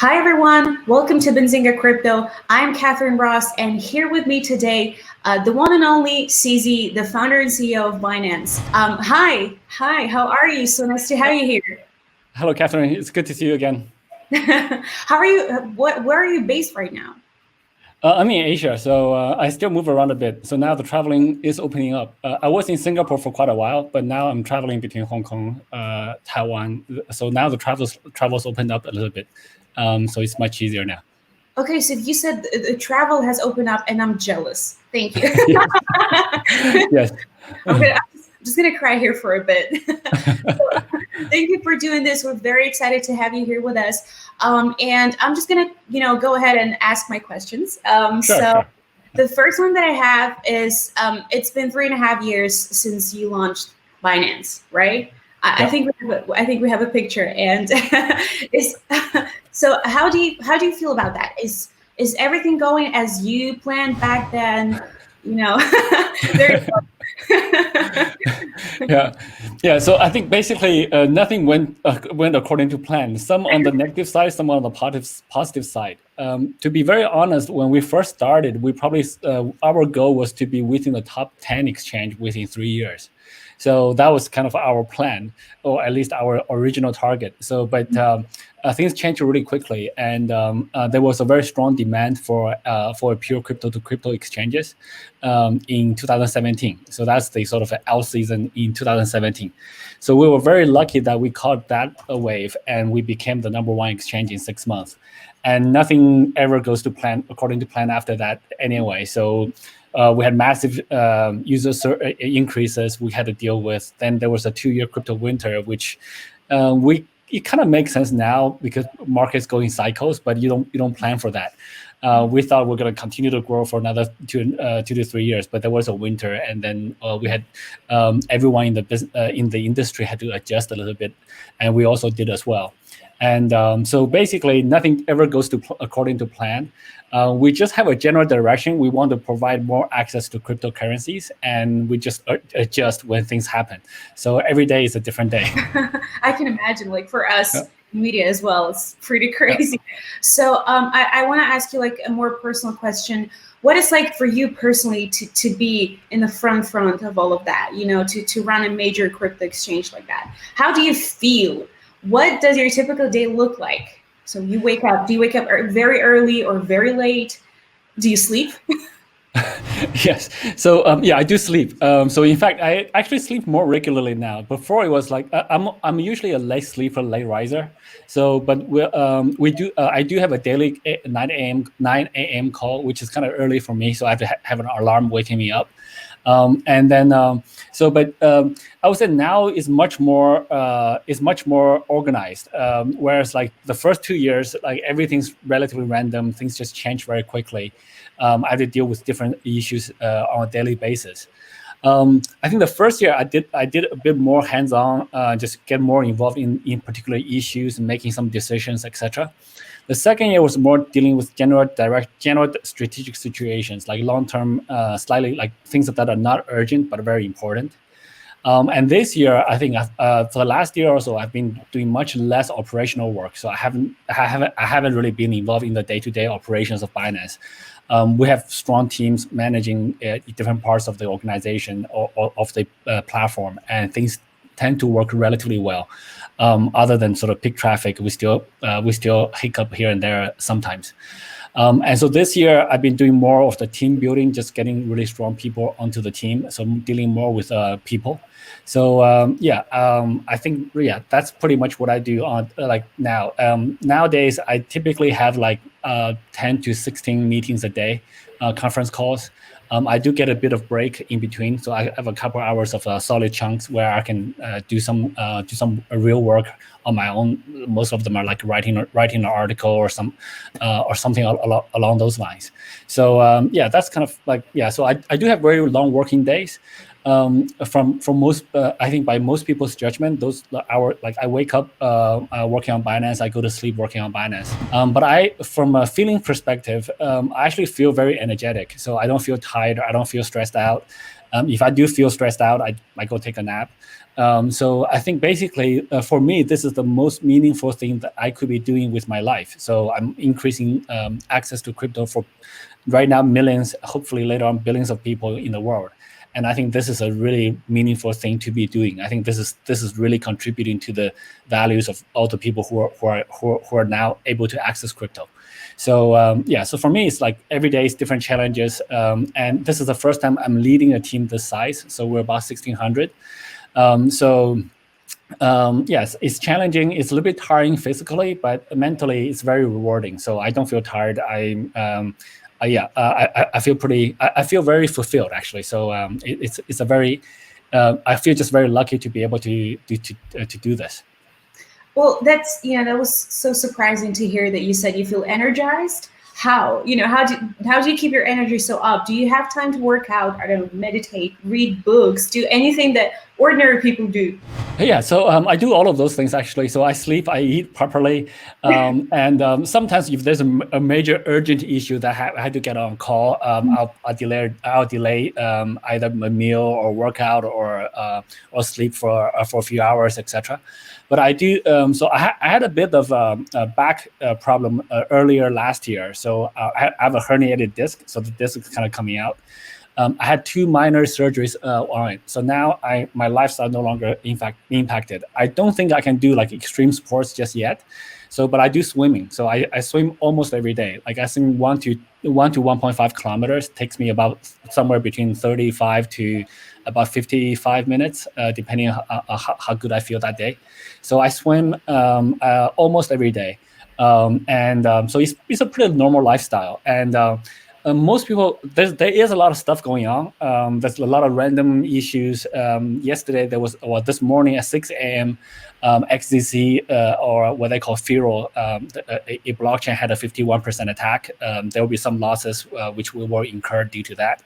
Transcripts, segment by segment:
Hi, everyone. Welcome to Benzinga Crypto. I'm Catherine Ross, and here with me today, the one and only CZ, the founder and CEO of Binance. Hi, how are you? So nice to have you here. Hello, Catherine. It's good to see you again. How are you? Where are you based right now? I'm in Asia, so I still move around a bit. So now the traveling is opening up. I was in Singapore for quite a while, but now I'm traveling between Hong Kong, Taiwan. So now the travel's opened up a little bit. So it's much easier now. Okay, so you said the travel has opened up, and I'm jealous. Thank you. Yes. I'm just gonna cry here for a bit. So, thank you for doing this. We're very excited to have you here with us. And I'm just gonna, go ahead and ask my questions. Sure. The first one that I have is, it's been 3.5 years since you launched Binance, right? I think we have a picture, and so how do you feel about that? Is everything going as you planned back then? There you go. Yeah. So I think basically nothing went according to plan. Some on the negative side, some on the positive side. To be very honest, when we first started, we probably our goal was to be within the top 10 exchange within 3 years. So that was kind of our plan, or at least our original target. So, but things changed really quickly, and there was a very strong demand for pure crypto to crypto exchanges in 2017. So that's the sort of out season in 2017. So we were very lucky that we caught that wave, and we became the #1 exchange in 6 months. And nothing ever goes to plan according to plan after that anyway. So we had massive user increases we had to deal with. Then there was a 2-year crypto winter, which it kind of makes sense now because markets go in cycles, but you don't plan for that. We thought we're going to continue to grow for another 2 to 3 years, but there was a winter, and then we had everyone in the industry had to adjust a little bit, and we also did as well. And so basically, nothing ever goes according to plan. We just have a general direction. We want to provide more access to cryptocurrencies, and we just adjust when things happen. So every day is a different day. I can imagine, like for us, media as well, it's pretty crazy. So I want to ask you like a more personal question. What it's like for you personally to be in the front of all of that, to run a major crypto exchange like that? How do you feel? What does your typical day look like? So you wake up, do you wake up very early or very late? Do you sleep? Yes. So I do sleep. So in fact, I actually sleep more regularly now. Before it was like I'm usually a late sleeper, late riser. So, but we do I do have a daily 9 a.m. call, which is kind of early for me. So I have to have an alarm waking me up. And then I would say now is much more organized. Whereas like the first 2 years, like everything's relatively random. Things just change very quickly. I have to deal with different issues on a daily basis. I think the first year I did a bit more hands-on, just get more involved in particular issues and making some decisions, etc. The second year was more dealing with general strategic situations, like long-term, slightly like things that are not urgent but very important. And this year, I think for the last year or so, I've been doing much less operational work. So I haven't really been involved in the day-to-day operations of Binance. We have strong teams managing different parts of the organization or of the platform, and things tend to work relatively well. Other than sort of peak traffic, we still hiccup here and there sometimes. And so this year, I've been doing more of the team building, just getting really strong people onto the team. So I'm dealing more with people. So I think that's pretty much what I do on like now. Nowadays, I typically have like 10 to 16 meetings a day, conference calls. I do get a bit of break in between, so I have a couple hours of solid chunks where I can do some real work on my own. Most of them are like writing an article or something along those lines. So that's kind of like So I do have very long working days. From most, I think by most people's judgment, those hours, like I wake up working on Binance, I go to sleep working on Binance. But from a feeling perspective, I actually feel very energetic. So I don't feel tired, I don't feel stressed out. If I do feel stressed out, I might go take a nap. So I think basically for me, this is the most meaningful thing that I could be doing with my life. So I'm increasing access to crypto for right now millions, hopefully later on billions of people in the world. And I think this is a really meaningful thing to be doing. I think this is really contributing to the values of all the people who are now able to access crypto. So so for me, it's like every day is different challenges, and this is the first time I'm leading a team this size. So we're about 1,600. Yes, it's challenging. It's a little bit tiring physically, but mentally it's very rewarding. So I don't feel tired. I feel pretty. I feel very fulfilled actually. So it's a very. I feel just very lucky to be able to do this. Well, that was so surprising to hear that you said you feel energized. How do you keep your energy so up? Do you have time to work out? I don't know, meditate, read books, do anything that ordinary people do? Yeah, so I do all of those things actually. So I sleep, I eat properly, and sometimes if there's a major urgent issue that I had to get on call, I'll delay either a meal or workout or sleep for a few hours, etc. But I do. So I had a bit of a back problem earlier last year. So I have a herniated disc, so the disc is kind of coming out. I had 2 minor surgeries on it. So now my lifestyle no longer impacted. I don't think I can do like extreme sports just yet. So, but I do swimming. So I swim almost every day. Like I swim 1 to 1.5 kilometers. Takes me about somewhere between 35 to about 55 minutes, depending on how good I feel that day. So I swim almost every day. So it's a pretty normal lifestyle. And most people, there is a lot of stuff going on. There's a lot of random issues. Yesterday this morning at 6 a.m., XDC or what they call Firo, a blockchain had a 51% attack. There will be some losses which we will incur due to that.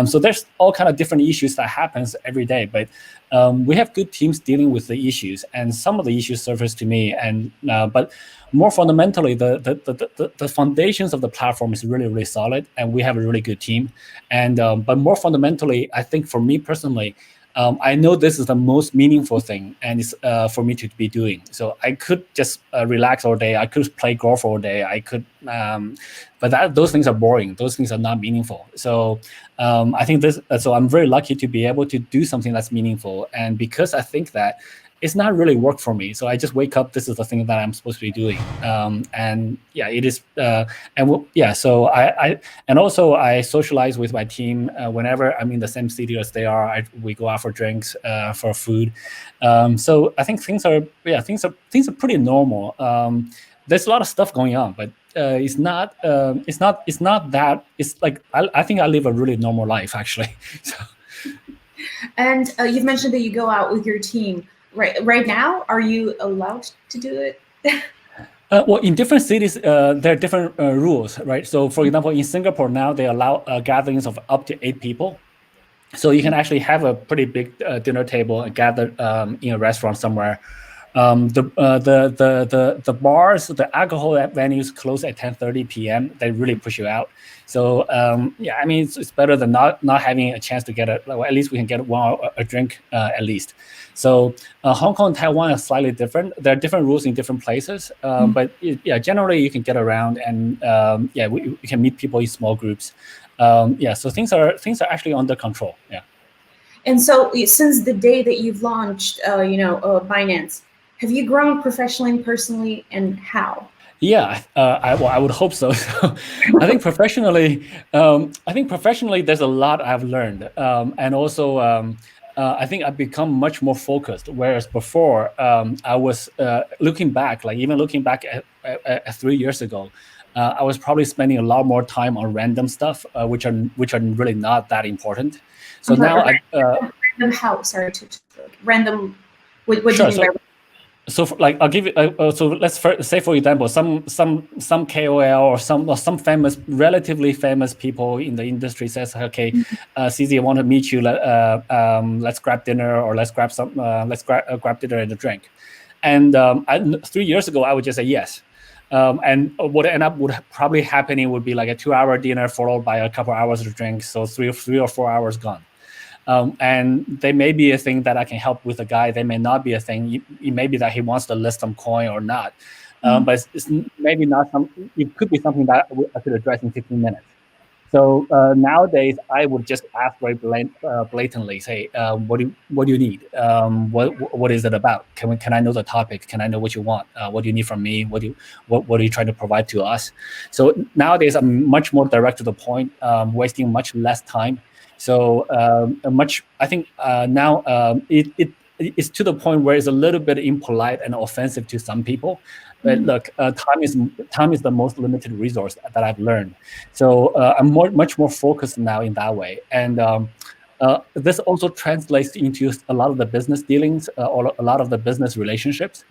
So there's all kind of different issues that happens every day, but we have good teams dealing with the issues, and some of the issues surface to me. And but more fundamentally, the foundations of the platform is really, really solid, and we have a really good team. And but more fundamentally, I think for me personally, I know this is the most meaningful thing, and it's for me to be doing. So I could just relax all day. I could play golf all day. I could, but those things are boring. Those things are not meaningful. So I think this. So I'm very lucky to be able to do something that's meaningful, and because I think that it's not really work for me. So I just wake up. This is the thing that I'm supposed to be doing. And yeah, it is. So I and also I socialize with my team whenever I'm in the same city as they are. We go out for drinks, for food. So I think things are pretty normal. There's a lot of stuff going on, but it's not that. It's like I think I live a really normal life actually. So. And you've mentioned that you go out with your team. Right now, are you allowed to do it? Well, in different cities, there are different rules, right? So, for example, in Singapore now, they allow gatherings of up to 8 people. So you can actually have a pretty big dinner table and gather in a restaurant somewhere. The bars, the alcohol venues close at 10:30 p.m. They really push you out. So I mean, it's better than not having a chance to get at least we can get a drink at least. So Hong Kong and Taiwan are slightly different. There are different rules in different places, but generally you can get around, and we can meet people in small groups. So things are actually under control. Yeah. And so since the day that you've launched, Binance, have you grown professionally and personally, and how? Yeah, I would hope so. I think professionally, there's a lot I've learned, and also I think I've become much more focused. Whereas before, I was looking back at 3 years ago, I was probably spending a lot more time on random stuff, which are really not that important. So now random how? Sorry to random. What do you mean by? So, I'll give you. So let's say, for example, some KOL or some famous, relatively famous people in the industry says, "Okay, CZ, I want to meet you. Let's grab dinner, or let's grab grab dinner and a drink." And 3 years ago, I would just say yes. And what would probably happening would be like a 2-hour dinner followed by a couple hours of drinks, so three or 4 hours gone. And they may be a thing that I can help with a guy. They may not be a thing. It may be that he wants to list some coin or not. But it's maybe not it could be something that I could address in 15 minutes. So nowadays, I would just ask very blatantly, say, what do you need? What is it about? Can I know the topic? Can I know what you want? What do you need from me? What are you trying to provide to us? So nowadays, I'm much more direct to the point, wasting much less time. So I think now it's to the point where it's a little bit impolite and offensive to some people. But look, time is the most limited resource that I've learned. So I'm much more focused now in that way. And this also translates into a lot of the business dealings or a lot of the business relationships.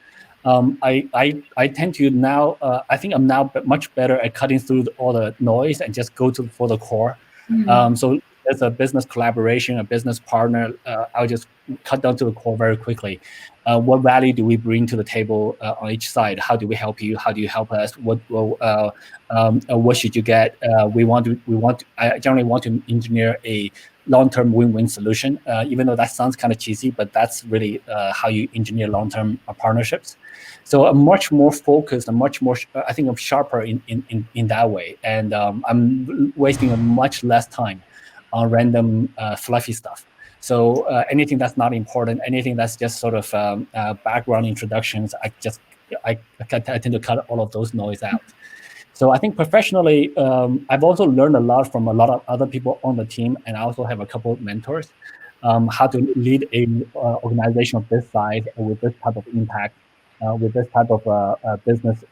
I tend to now, I think I'm now much better at cutting through all the noise and just go for the core. So as a business collaboration, a business partner, I'll just cut down to the core very quickly. What value do we bring to the table on each side? How do we help you? How do you help us? What should you get? I generally want to engineer a long-term win-win solution, even though that sounds kind of cheesy, but that's really how you engineer long-term partnerships. So I'm much more focused. I'm much more, I think I'm sharper in that way. And I'm wasting much less time on random fluffy stuff. So anything that's not important, anything that's just sort of background introductions, I tend to cut all of those noise out. So I think professionally, I've also learned a lot from a lot of other people on the team, and I also have a couple of mentors, how to lead an organization of this size with this type of impact, with this type of business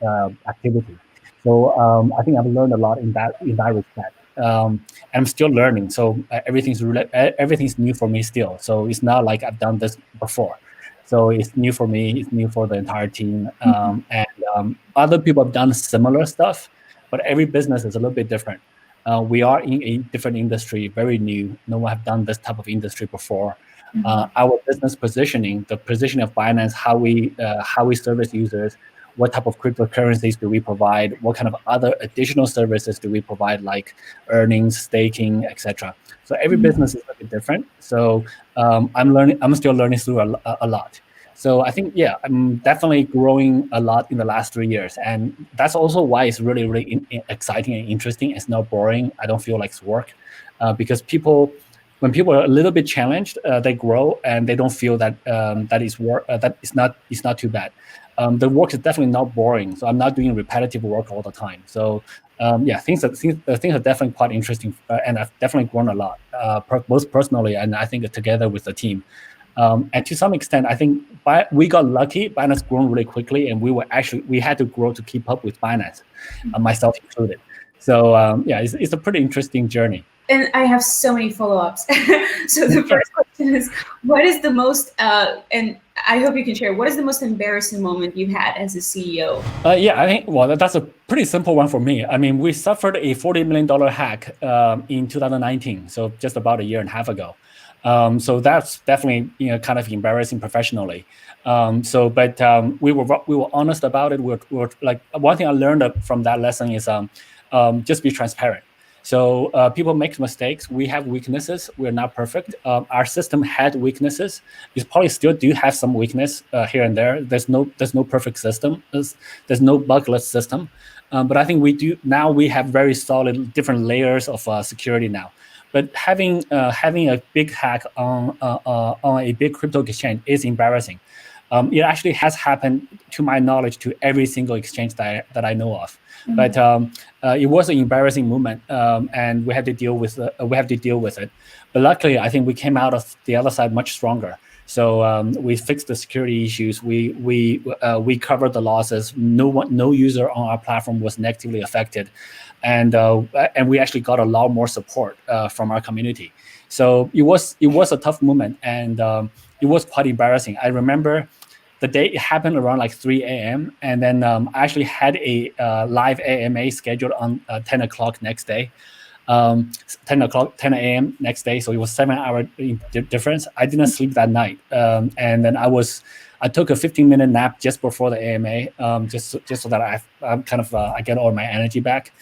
activity. So I think I've learned a lot in that respect. And I'm still learning, so everything's new for me still. So it's not like I've done this before. So it's new for me. It's new for the entire team. And other people have done similar stuff, but every business is a little bit different. We are in a different industry, very new. No one have done this type of industry before. Our business positioning, the positioning of Binance, how we service users, what type of cryptocurrencies do we provide? What kind of other additional services do we provide, like earnings, staking, etc. So every business is a bit different. So I'm still learning through a lot. So I think, yeah, I'm definitely growing a lot in the last 3 years. And that's also why it's really, really exciting and interesting. It's not boring. I don't feel like it's work because when people are a little bit challenged, they grow and they don't feel that that is work. That it's not too bad. The work is definitely not boring, so I'm not doing repetitive work all the time. So yeah, things are definitely quite interesting, and I've definitely grown a lot, both personally and I think together with the team. And to some extent, I think we got lucky. Binance grown really quickly, and we had to grow to keep up with Binance, myself included. So yeah, it's a pretty interesting journey. And I have so many follow-ups. So the first question is, what is the most, and I hope you can share, what is the most embarrassing moment you've had as a CEO? Yeah, I think, well, that's a pretty simple one for me. I mean, we suffered a $40 million hack in 2019, so just about a year and a half ago. So that's definitely, kind of embarrassing professionally. But we were honest about it. We were like, one thing I learned from that lesson is just be transparent. So people make mistakes. We have weaknesses. We're not perfect. Our system had weaknesses. We probably still do have some weakness here and there. There's no perfect system. There's no bugless system. But I think we have very solid different layers of security now. But having a big hack on a big crypto exchange is embarrassing. It actually has happened, to my knowledge, to every single exchange that I know of. But it was an embarrassing moment, and we had to deal with it. But luckily, I think we came out of the other side much stronger. So we fixed the security issues. We covered the losses. No user on our platform was negatively affected, and we actually got a lot more support from our community. So it was a tough moment, and it was quite embarrassing. I remember the day it happened around like 3 a.m. And then I actually had a live AMA scheduled on 10 o'clock next day, 10 a.m. next day. So it was 7-hour difference. I didn't sleep that night. And then I took a 15-minute nap just before the AMA, just so that I get all my energy back.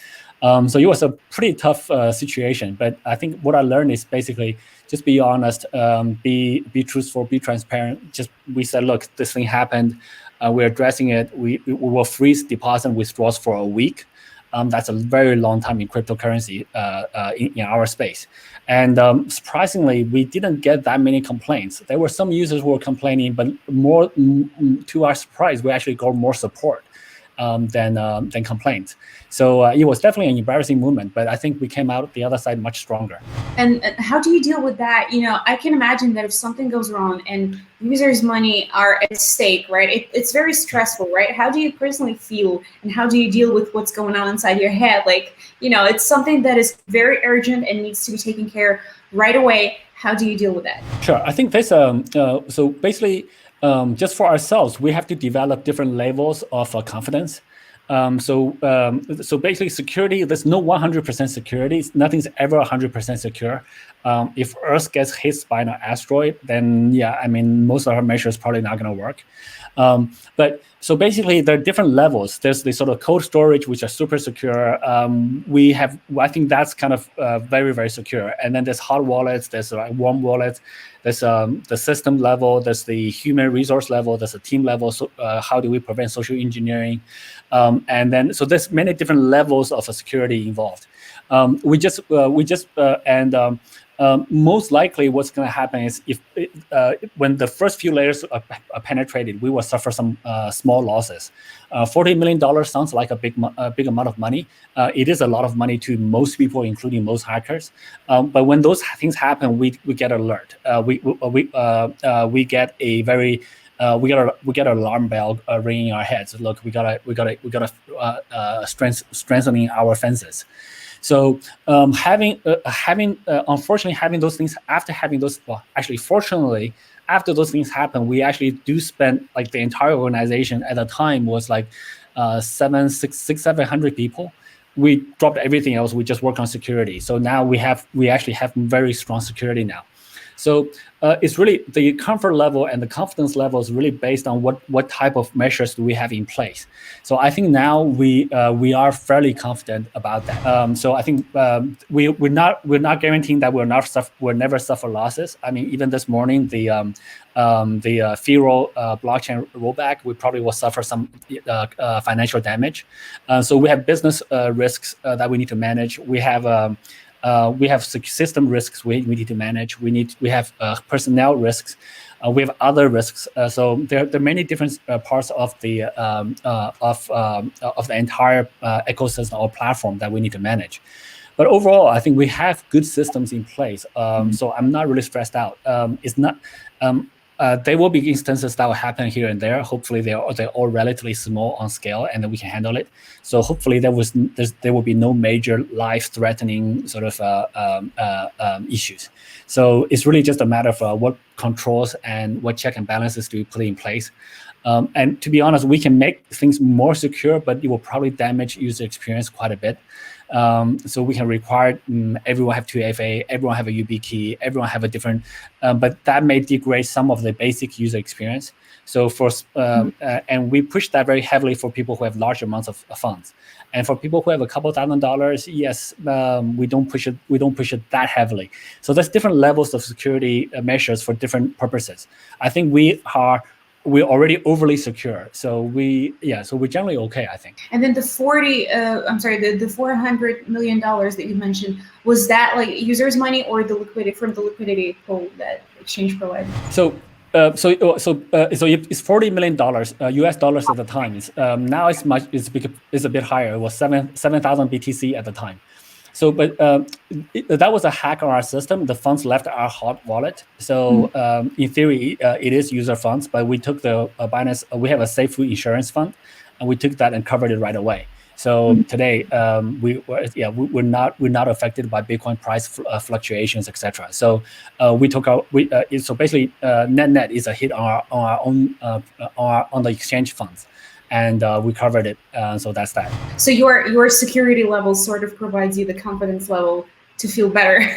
So it was a pretty tough situation. But I think what I learned is basically just be honest, be truthful, be transparent. Just we said, look, this thing happened. We're addressing it. We will freeze deposit and withdrawals for a week. That's a very long time in cryptocurrency in our space. And surprisingly, we didn't get that many complaints. There were some users who were complaining, but more to our surprise, we actually got more support than complaints. So it was definitely an embarrassing moment, but I think we came out the other side much stronger. And how do you deal with that? I can imagine that if something goes wrong and users' money are at stake, right? It's very stressful, right? How do you personally feel, and how do you deal with what's going on inside your head? Like, it's something that is very urgent and needs to be taken care right away. How do you deal with that? Sure. I think there's so basically, just for ourselves, we have to develop different levels of confidence. So basically, security, there's no 100% security. Nothing's ever 100% secure. If Earth gets hit by an asteroid, then yeah, I mean, most of our measures probably not going to work. But so basically, there are different levels. There's the sort of cold storage, which are super secure. I think that's kind of very, very secure. And then there's hot wallets, there's warm wallets, there's the system level, there's the human resource level, there's a team level. So how do we prevent social engineering? And then, so there's many different levels of security involved. Most likely what's going to happen is when the first few layers are penetrated, we will suffer some small losses. $40 million sounds like a big amount of money. It is a lot of money to most people, including most hackers. But when those things happen, we get alert. We get a very we get an alarm bell ringing in our heads. Look, we gotta strengthening our fences. So unfortunately, having those things, fortunately, after those things happen, we actually do spend, like, the entire organization at the time was like 700 people. We dropped everything else. We just work on security. So now we actually have very strong security now. So it's really the comfort level and the confidence level is really based on what type of measures do we have in place. So I think now we are fairly confident about that. So I think we're not guaranteeing that we'll never suffer losses. I mean, even this morning, the Firo blockchain rollback, we probably will suffer some financial damage. So we have business risks that we need to manage. We have system risks we need to manage. We have personnel risks. We have other risks. So there are many different parts of the entire ecosystem or platform that we need to manage. But overall, I think we have good systems in place. So I'm not really stressed out. It's not. There will be instances that will happen here and there. Hopefully, they're all relatively small on scale, and then we can handle it. So hopefully, there will be no major life-threatening sort of issues. So it's really just a matter of what controls and what check and balances do we put in place. And to be honest, we can make things more secure, but it will probably damage user experience quite a bit. So we can require everyone have 2FA, everyone have a YubiKey, everyone have a different, but that may degrade some of the basic user experience. So and we push that very heavily for people who have large amounts of funds, and for people who have a couple $1,000s, yes, we don't push it that heavily. So there's different levels of security measures for different purposes. I think we're already overly secure, so we're generally okay, I think. And then the $400 million that you mentioned, was that like users' money or the liquidity pool that exchange provided? So it's $40 million US dollars at the time. Now it's a bit higher. It was 7,000 BTC at the time. So, but that was a hack on our system. The funds left our hot wallet. So in theory, it is user funds, but we took the Binance. We have a safe insurance fund, and we took that and covered it right away. So today, we're not affected by Bitcoin price fluctuations, etc. So we took out. So basically, net is a hit on our own on the exchange funds. And we covered it, so that's that. So your security level sort of provides you the confidence level to feel better,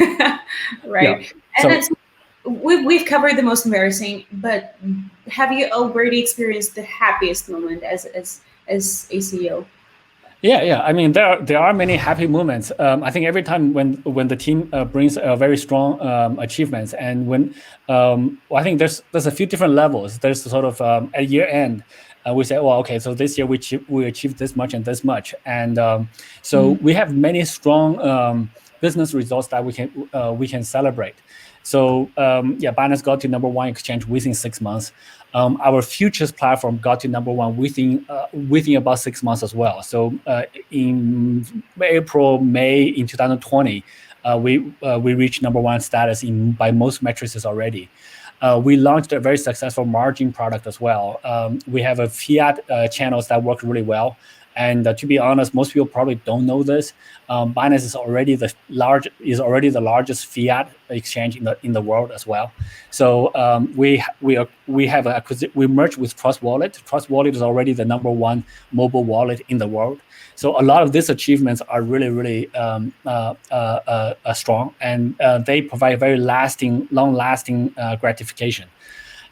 right? Yeah. And we've covered the most embarrassing, but have you already experienced the happiest moment as a CEO? Yeah. I mean, there are many happy moments. I think every time when the team brings very strong achievements, and when I think there's a few different levels. There's sort of at year end, we say, well, okay, so this year we achieved this much and this much, and so we have many strong business results that we can celebrate. So Binance got to #1 exchange within 6 months. Our futures platform got to #1 within about 6 months as well. So in May in 2020, we reached #1 status by most metrics already. We launched a very successful margin product as well. We have a fiat channels that work really well. And to be honest, most people probably don't know this. Binance is already the largest fiat exchange in the world as well. So we merged with Trust Wallet. Trust Wallet is already the #1 mobile wallet in the world. So a lot of these achievements are really strong, and they provide very long-lasting gratification.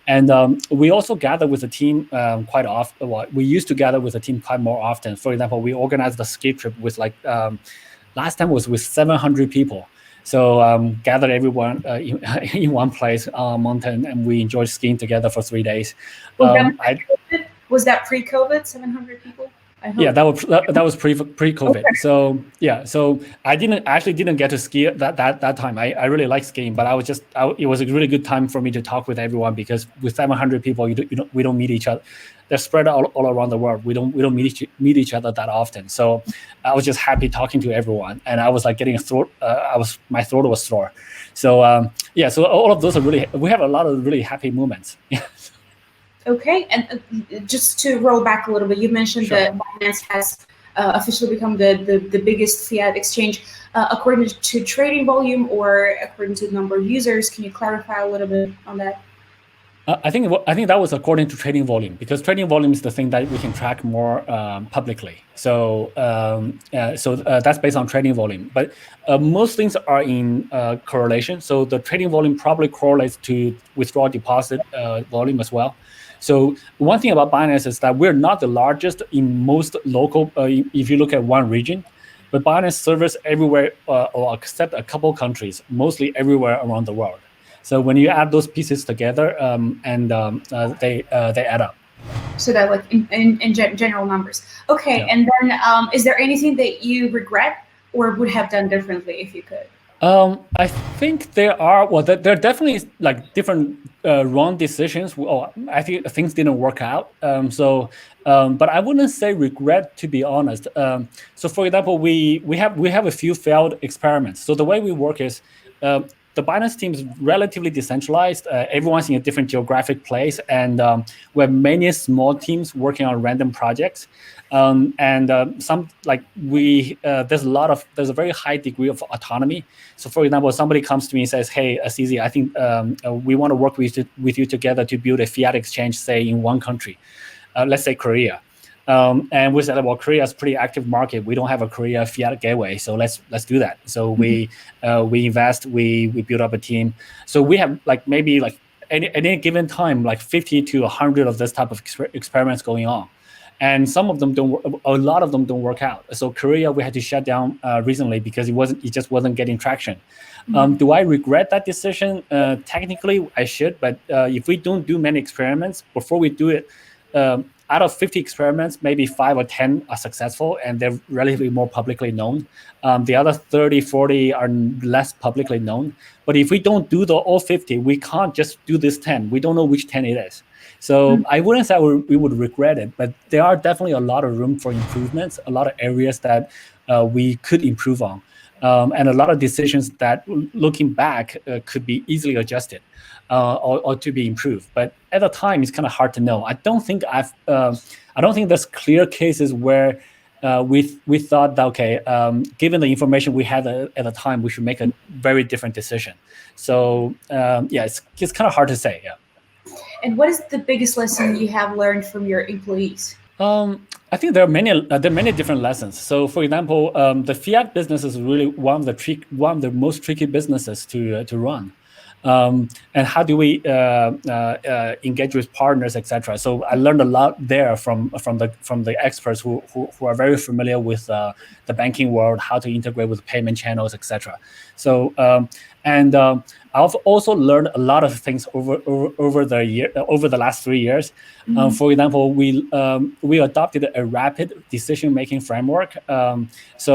And we also gather with the team quite often. Well, we used to gather with the team quite more often. For example, we organized a ski trip with last time was with 700 people. So gathered everyone in one place on a mountain, and we enjoyed skiing together for 3 days. Was that pre-COVID, 700 people? Yeah, that was pre-COVID. Okay. So I didn't get to ski that time. I really like skiing, but it was a really good time for me to talk with everyone, because with 700 people, we don't meet each other. They're spread all around the world. We don't meet each other that often. So I was just happy talking to everyone, and I was like getting my throat was sore. So so all of those we have a lot of really happy moments. Okay, and just to roll back a little bit, you mentioned that Binance has officially become the biggest fiat exchange. According to trading volume or according to the number of users, can you clarify a little bit on that? I think that was according to trading volume, because trading volume is the thing that we can track more publicly. So that's based on trading volume. But most things are in correlation. So the trading volume probably correlates to withdrawal deposit volume as well. So one thing about Binance is that we're not the largest in most local, if you look at one region, but Binance serves everywhere or except a couple countries, mostly everywhere around the world. So when you add those pieces together, they add up. So that like in general numbers. Okay, yeah. And then is there anything that you regret or would have done differently if you could? I think there are there are definitely like different wrong decisions. I think things didn't work out. But I wouldn't say regret, to be honest. So for example, we have a few failed experiments. So the way we work is the Binance team is relatively decentralized. Everyone's in a different geographic place, and we have many small teams working on random projects. There's a very high degree of autonomy. So, for example, somebody comes to me and says, "Hey, CZ, I think we want to work with you together to build a fiat exchange, say in one country, let's say Korea." And we said, well, Korea is a pretty active market. We don't have a Korea fiat gateway, so let's do that. So we invest, we build up a team. So we have maybe at any given time 50 to 100 of this type of experiments going on, and a lot of them don't work out. So Korea we had to shut down recently because it just wasn't getting traction. Do I regret that decision? Technically, I should, but if we don't do many experiments before we do it. Out of 50 experiments, maybe 5 or 10 are successful, and they're relatively more publicly known. The other 30, 40 are less publicly known. But if we don't do all 50, we can't just do this 10. We don't know which 10 it is. So I wouldn't say we would regret it, but there are definitely a lot of room for improvements, a lot of areas that we could improve on. And a lot of decisions that, looking back, could be easily adjusted or to be improved. But at the time, it's kind of hard to know. I don't think there's clear cases where we thought that, okay, given the information we had at the time, we should make a very different decision. So it's kind of hard to say. Yeah. And what is the biggest lesson you have learned from your employees? I think there are many different lessons. So, for example, the fiat business is really one of the most tricky businesses to run. and how do we engage with partners, etc. So I learned a lot there from the experts who are very familiar with the banking world, how to integrate with payment channels, etc. So I've also learned a lot of things over the last 3 years. For example, we adopted a rapid decision-making framework. That's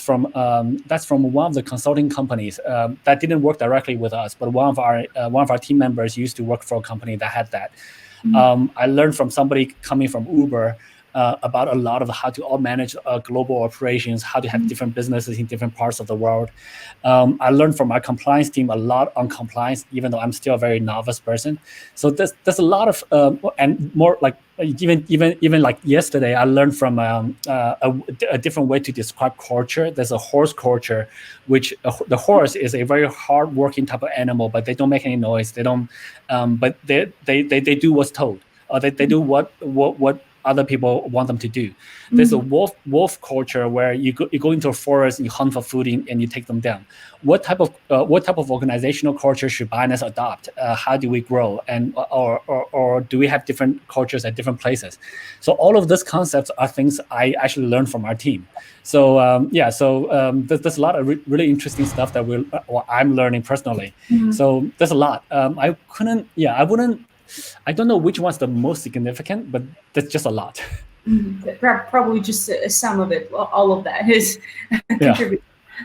from one of the consulting companies that didn't work directly with us, but one of our team members used to work for a company that had that. I learned from somebody coming from Uber about a lot of how to all manage global operations, how to have different businesses in different parts of the world. I learned from my compliance team a lot on compliance, even though I'm still a very novice person. So there's a lot of and more like even like yesterday, I learned from a different way to describe culture. There's a horse culture, which the horse is a very hard-working type of animal, but they don't make any noise. They don't, but they do what's told. They do what other people want them to do. There's a wolf culture where you go into a forest, you hunt for food, and you take them down. What type of organizational culture should Binance adopt? How do we grow, and or do we have different cultures at different places? So all of these concepts are things I actually learned from our team. So there's a lot of really interesting stuff that I'm learning personally. So there's a lot. I don't know which one's the most significant, but that's just a lot. Probably just some of it. All of that is contributing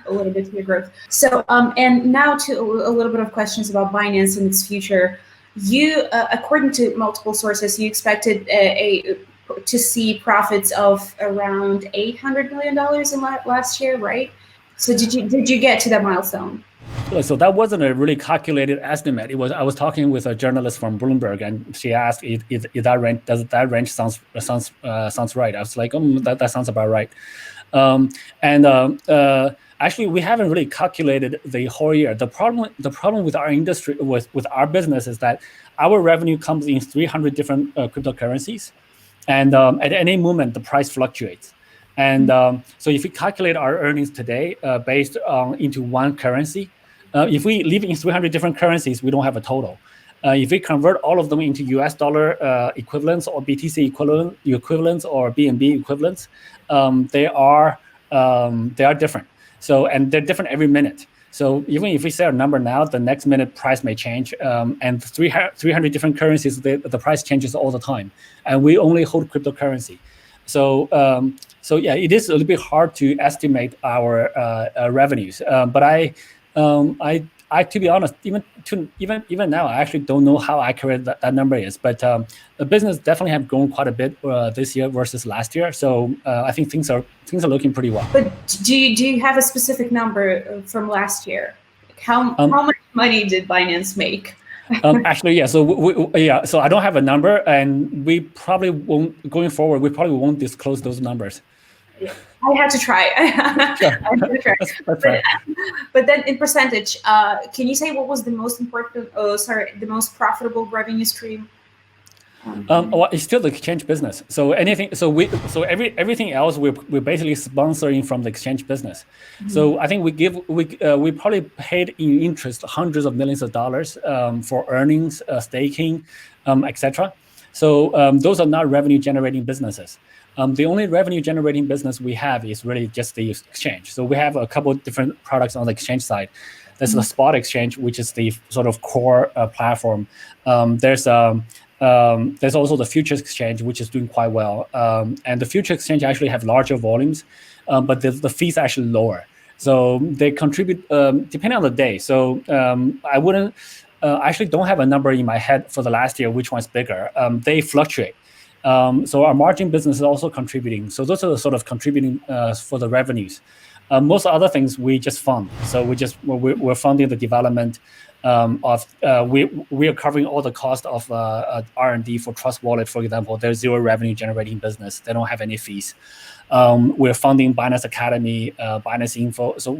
a little bit to your growth. So, and now to a little bit of questions about Binance and its future. You, according to multiple sources, you expected to see profits of around $800 million in last year, right? So did you get to that milestone? So that wasn't a really calculated estimate. I was talking with a journalist from Bloomberg, and she asked, "Does that range sounds right?" I was like, that sounds about right." Actually, we haven't really calculated the whole year. The problem with our industry, with our business, is that our revenue comes in 300 different cryptocurrencies, and at any moment the price fluctuates. And so if we calculate our earnings today based into one currency, if we live in 300 different currencies, we don't have a total. If we convert all of them into US dollar equivalents or BTC equivalents or BNB equivalents, they are different. So, and they're different every minute. So even if we say a number now, the next minute price may change. And 300 different currencies, the price changes all the time. And we only hold cryptocurrency. So yeah, it is a little bit hard to estimate our revenues. But I to be honest, even now, I actually don't know how accurate that number is. But the business definitely have grown quite a bit this year versus last year. So I think things are looking pretty well. But do you have a specific number from last year? How much money did Binance make? Actually, yeah. So so I don't have a number, and we probably won't going forward. We probably won't disclose those numbers. I had to try. Sure. I had to try. That's right. But then, in percentage, can you say what was the most important? The most profitable revenue stream? Well, it's still the exchange business. So anything. Everything else we're basically sponsoring from the exchange business. So I think we probably paid in interest hundreds of millions of dollars for earnings, staking, etc. So those are not revenue generating businesses. The only revenue generating business we have is really just the exchange. So we have a couple of different products on the exchange side. There's the spot exchange, which is the sort of core platform. There's also the futures exchange, which is doing quite well. And the future exchange actually have larger volumes, but the fees are actually lower. So they contribute depending on the day. So I wouldn't actually don't have a number in my head for the last year, which one's bigger. They fluctuate. So our margin business is also contributing. So those are the sort of contributing for the revenues. Most other things we just fund. So we're funding the development we are covering all the cost of R&D for Trust Wallet, for example. There's zero revenue generating business. They don't have any fees. We're funding Binance Academy, Binance Info. So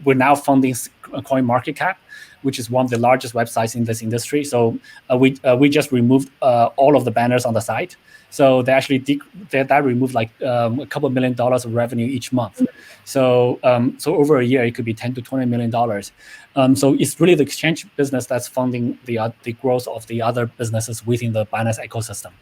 we're now funding CoinMarketCap, which is one of the largest websites in this industry. So we just removed all of the banners on the site. So they actually that removed like a couple $1 million of revenue each month. So so over a year it could be $10 to $20 million. So it's really the exchange business that's funding the growth of the other businesses within the Binance ecosystem.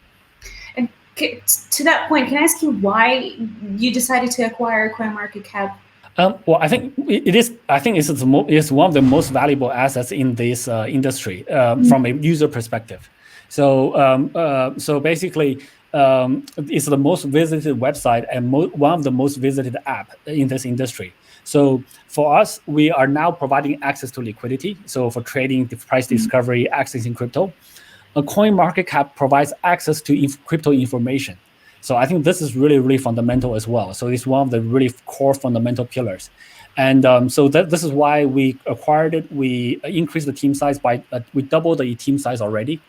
And to that point, can I ask you why you decided to acquire CoinMarketCap? Well, I think it is. I think it's one of the most valuable assets in this industry from a user perspective. So so basically, it's the most visited website and one of the most visited app in this industry. So for us, we are now providing access to liquidity. So for trading, price discovery, accessing crypto, CoinMarketCap provides access to crypto information. So I think this is really, really fundamental as well. So it's one of the really core fundamental pillars. And so this is why we acquired it. We increased the team size by, we doubled the team size already.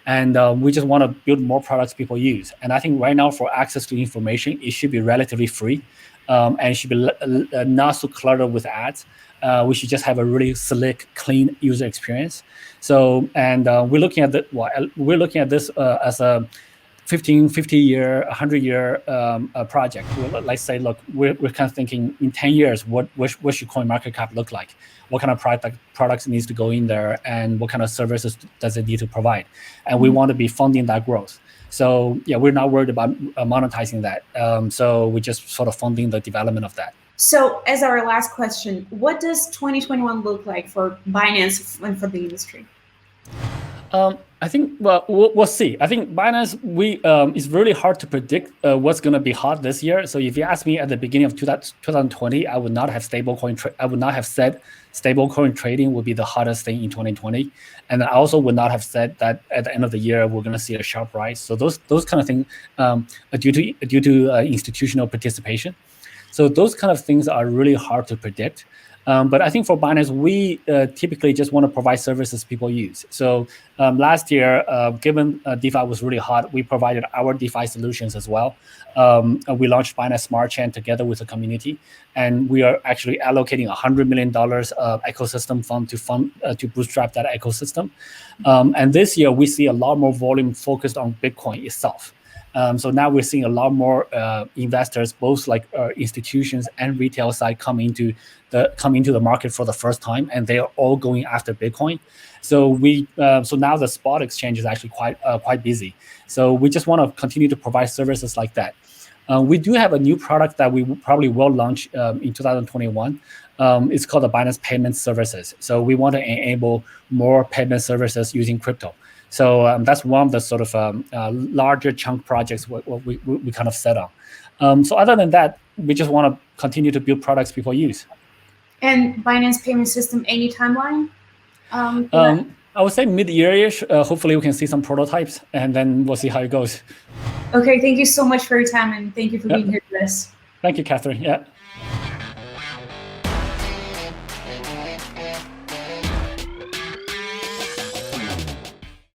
And we just want to build more products people use. And I think right now for access to information, it should be relatively free. And it should be not so cluttered with ads. We should just have a really slick, clean user experience. So, and we're looking at this as a 50-year, 100-year project. Let's say, look, we're kind of thinking in 10 years, what should CoinMarketCap look like? What kind of products needs to go in there, and what kind of services does it need to provide? And we want to be funding that growth. So yeah, we're not worried about monetizing that. So we're just sort of funding the development of that. So as our last question, what does 2021 look like for Binance and for the industry? I think, well, we'll see. I think Binance, it's really hard to predict what's going to be hot this year. So if you ask me at the beginning of 2020, I would not have said stablecoin trading would be the hottest thing in 2020. And I also would not have said that at the end of the year, we're going to see a sharp rise. So those kind of things are due to institutional participation. So those kind of things are really hard to predict. But I think for Binance, we typically just want to provide services people use. So last year, given DeFi was really hot, we provided our DeFi solutions as well. We launched Binance Smart Chain together with the community, and we are actually allocating $100 million ecosystem fund to bootstrap that ecosystem. And this year, we see a lot more volume focused on Bitcoin itself. So now we're seeing a lot more investors, both like institutions and retail side, come into the market for the first time, and they are all going after Bitcoin. So so now the spot exchange is actually quite busy. So we just want to continue to provide services like that. We do have a new product that we probably will launch in 2021. It's called the Binance Payment Services. So we want to enable more payment services using crypto. So that's one of the sort of larger chunk projects we kind of set on. So other than that, we just want to continue to build products people use. And Binance payment system, any timeline? I would say mid-year-ish. Hopefully we can see some prototypes, and then we'll see how it goes. Okay, thank you so much for your time, and thank you for being here with us. Thank you, Catherine. Yeah.